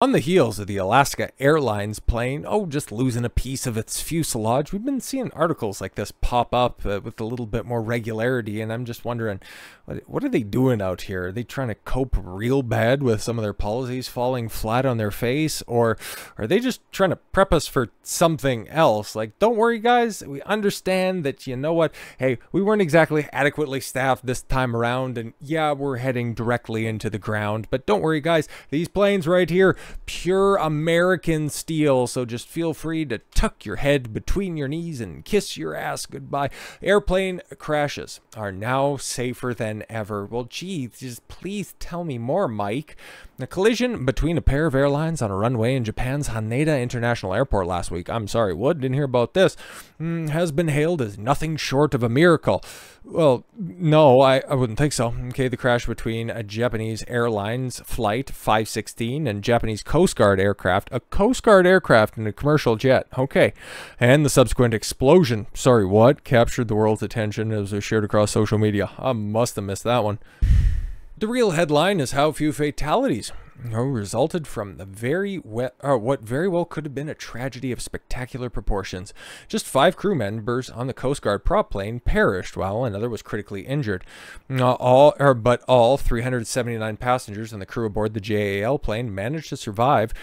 On the heels of the Alaska Airlines plane, just losing a piece of its fuselage, we've been seeing articles like this pop up with a little bit more regularity, and I'm just wondering, what are they doing out here? Are they trying to cope real bad with some of their policies falling flat on their face, or are they just trying to prep us for something else? Like, don't worry, guys, we understand that, you know what, hey, we weren't exactly adequately staffed this time around, and yeah, we're heading directly into the ground, but don't worry, guys, these planes right here, pure American steel, so just feel free to tuck your head between your knees and kiss your ass goodbye. Airplane crashes are now safer than ever. Well, gee, just please tell me more, Mike. A collision between a pair of airlines on a runway in Japan's Haneda International Airport last week, I'm sorry, what? Didn't hear about this, has been hailed as nothing short of a miracle. Well, no, I wouldn't think so. Okay, the crash between a Japanese Airlines Flight 516 and Japanese Coast Guard aircraft, a Coast Guard aircraft and a commercial jet, okay, and the subsequent explosion, sorry, what, captured the world's attention as it was shared across social media. I must have missed that one. The real headline is how few fatalities resulted from the what very well could have been a tragedy of spectacular proportions. Just 5 crew members on the Coast Guard prop plane perished, while another was critically injured. But all 379 passengers and the crew aboard the JAL plane managed to survive,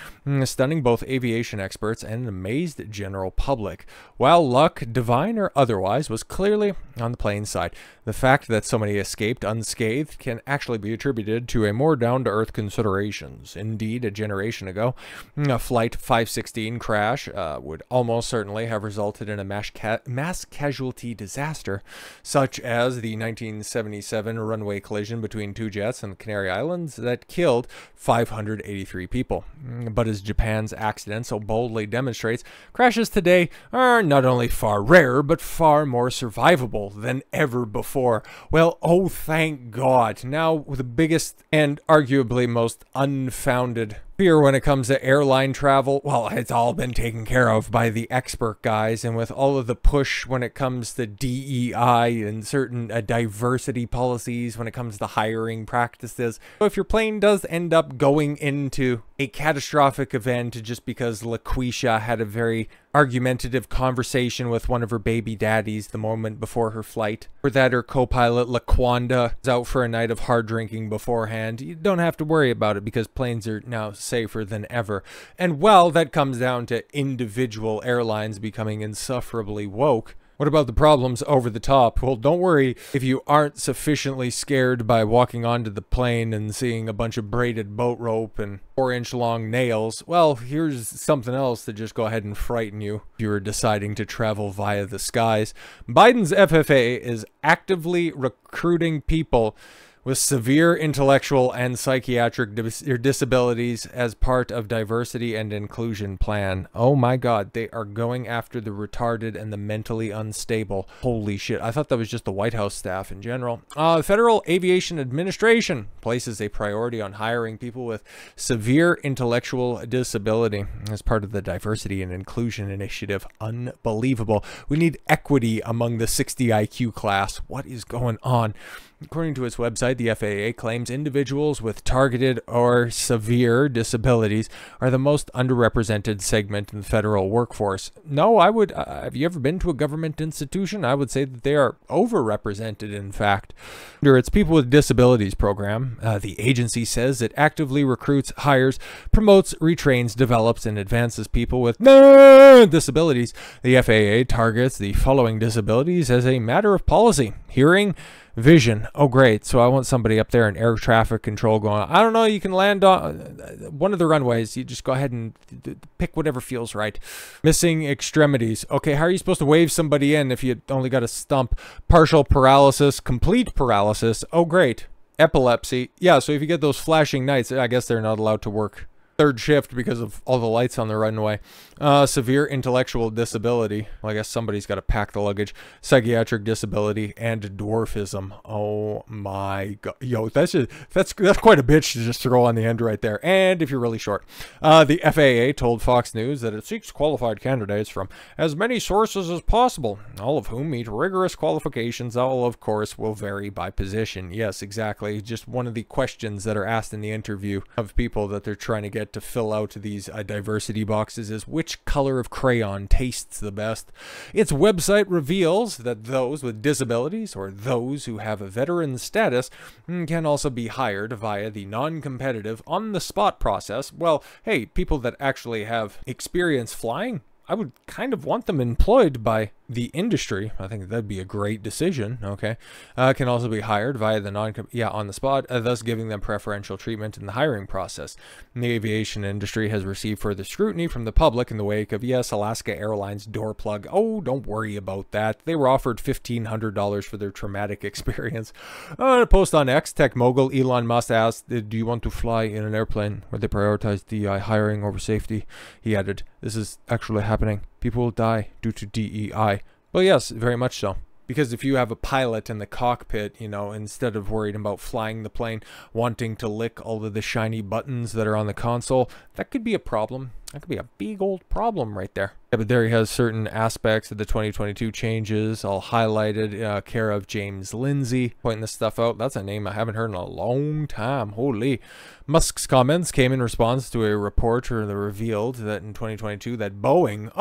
stunning both aviation experts and an amazed general public. While luck, divine or otherwise, was clearly on the plane's side, the fact that so many escaped unscathed can actually be attributed to a more down-to-earth consideration. Indeed, a generation ago, a Flight 516 crash would almost certainly have resulted in a mass casualty disaster, such as the 1977 runway collision between 2 jets in the Canary Islands that killed 583 people. But as Japan's accident so boldly demonstrates, crashes today are not only far rarer, but far more survivable than ever before. Well, oh thank God. Now, the biggest and arguably most unfounded fear when it comes to airline travel, well, it's all been taken care of by the expert guys, and with all of the push when it comes to DEI and certain diversity policies when it comes to hiring practices. So if your plane does end up going into a catastrophic event just because LaQuisha had a very argumentative conversation with one of her baby daddies the moment before her flight, or that her co-pilot LaQuanda is out for a night of hard drinking beforehand, you don't have to worry about it because planes are now safer than ever. And well, that comes down to individual airlines becoming insufferably woke. What about the problems over the top? Well, don't worry if you aren't sufficiently scared by walking onto the plane and seeing a bunch of braided boat rope and 4-inch long nails. Well, here's something else to just go ahead and frighten you if you're deciding to travel via the skies. Biden's FAA is actively recruiting people with severe intellectual and psychiatric disabilities as part of diversity and inclusion plan. Oh my God, they are going after the retarded and the mentally unstable. Holy shit, I thought that was just the White House staff in general. The Federal Aviation Administration places a priority on hiring people with severe intellectual disability as part of the diversity and inclusion initiative. Unbelievable. We need equity among the 60 IQ class. What is going on? According to its website, the FAA claims individuals with targeted or severe disabilities are the most underrepresented segment in the federal workforce. No, have you ever been to a government institution? I would say that they are overrepresented, in fact. Under its People with Disabilities program, the agency says it actively recruits, hires, promotes, retrains, develops, and advances people with disabilities. The FAA targets the following disabilities as a matter of policy: hearing, vision. Oh, great. So I want somebody up there in air traffic control going, I don't know, you can land on one of the runways. You just go ahead and pick whatever feels right. Missing extremities. Okay, how are you supposed to wave somebody in if you only got a stump? Partial paralysis, complete paralysis. Oh, great. Epilepsy. Yeah, so if you get those flashing lights, I guess they're not allowed to work third shift because of all the lights on the runway. Severe intellectual disability. Well, I guess somebody's got to pack the luggage. Psychiatric disability and dwarfism. Oh my God. Yo, that's quite a bitch to just throw on the end right there. And if you're really short. The FAA told Fox News that it seeks qualified candidates from as many sources as possible, all of whom meet rigorous qualifications. All, of course, will vary by position. Yes, exactly. Just one of the questions that are asked in the interview of people that they're trying to get get to fill out these diversity boxes is which color of crayon tastes the best. Its website reveals that those with disabilities or those who have a veteran status can also be hired via the non-competitive on-the-spot process. Well, hey, people that actually have experience flying, I would kind of want them employed by the industry. I think that'd be a great decision. Okay, can also be hired via the on the spot, thus giving them preferential treatment in the hiring process. The aviation industry has received further scrutiny from the public in the wake of, yes, Alaska Airlines door plug. Oh, don't worry about that. They were offered $1,500 for their traumatic experience. A post on X, tech mogul Elon Musk asked, "Do you want to fly in an airplane where they prioritize DEI hiring over safety?" He added, "This is actually happening. People will die due to DEI." Well, yes, very much so. Because if you have a pilot in the cockpit, you know, instead of worrying about flying the plane, wanting to lick all of the shiny buttons that are on the console, that could be a problem. That could be a big old problem right there. Yeah, but there he has certain aspects of the 2022 changes, all highlighted, care of James Lindsay, pointing this stuff out. That's a name I haven't heard in a long time. Holy. Musk's comments came in response to a report that revealed that in 2022 that Boeing,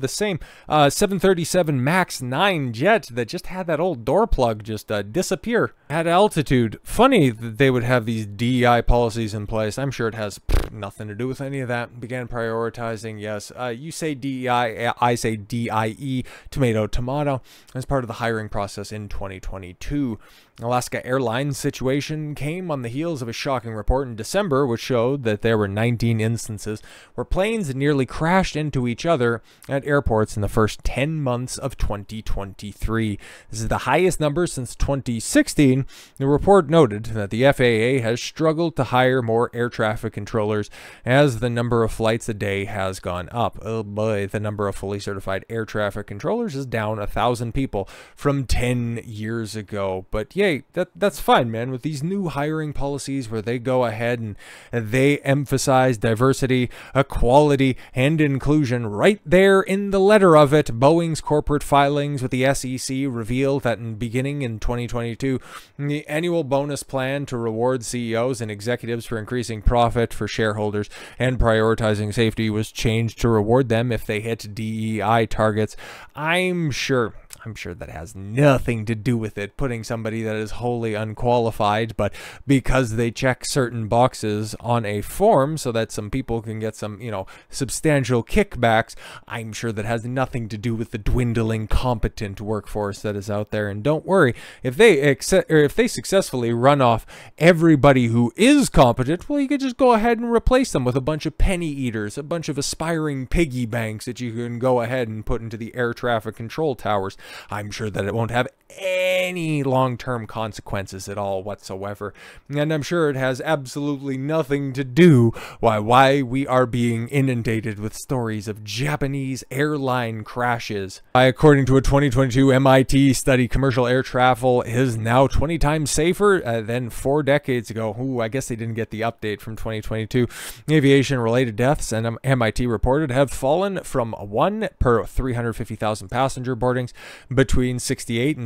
the same 737 MAX 9 jet that just had that old door plug just disappear at altitude. Funny that they would have these DEI policies in place. I'm sure it has nothing to do with any of that. Began prioritizing, yes, you say DEI, I say DIE, tomato, tomato, as part of the hiring process in 2022. Alaska Airlines situation came on the heels of a shocking report in December, which showed that there were 19 instances where planes nearly crashed into each other at airports in the first 10 months of 2023. This is the highest number since 2016. The report noted that the FAA has struggled to hire more air traffic controllers as the number of flights a day has gone up. Oh boy, the number of fully certified air traffic controllers is down 1,000 people from 10 years ago. But yay, that's fine, man. With these new hiring policies where they go ahead and they emphasize diversity, equality, and inclusion right there in the letter of it. Boeing's corporate filings with the SEC revealed that beginning in 2022, the annual bonus plan to reward CEOs and executives for increasing profit for shareholders and prioritizing safety was changed to reward them if they hit DEI targets. I'm sure that has nothing to do with it, putting somebody that is wholly unqualified, but because they check certain boxes on a form so that some people can get some, you know, substantial kickbacks, I'm sure that has nothing to do with the dwindling competent workforce that is out there. And don't worry, if they successfully run off everybody who is competent, well, you could just go ahead and replace them with a bunch of penny eaters, a bunch of aspiring piggy banks that you can go ahead and put into the air traffic control towers. I'm sure that it won't have any long-term consequences at all whatsoever. And I'm sure it has absolutely nothing to do why we are being inundated with stories of Japanese airline crashes. According to a 2022 MIT study, commercial air travel is now 20 times safer than 4 decades ago. Ooh, I guess they didn't get the update from 2022. Aviation-related deaths, and MIT reported, have fallen from 1 per 350,000 passenger boardings between 1968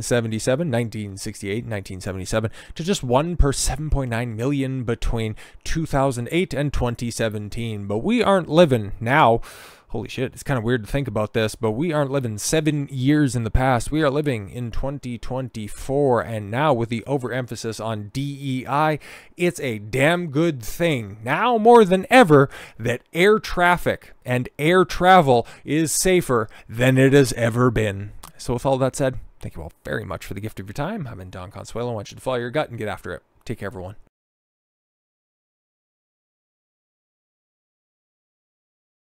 and 1977, to just 1 per 7.9 million between 2008 and 2017. But we aren't living now. Holy shit, it's kind of weird to think about this, but we aren't living 7 years in the past. We are living in 2024, and now with the overemphasis on DEI, it's a damn good thing, now more than ever, that air traffic and air travel is safer than it has ever been. So with all that said, thank you all very much for the gift of your time. I'm in Don Consuelo. I want you to follow your gut and get after it. Take care, everyone.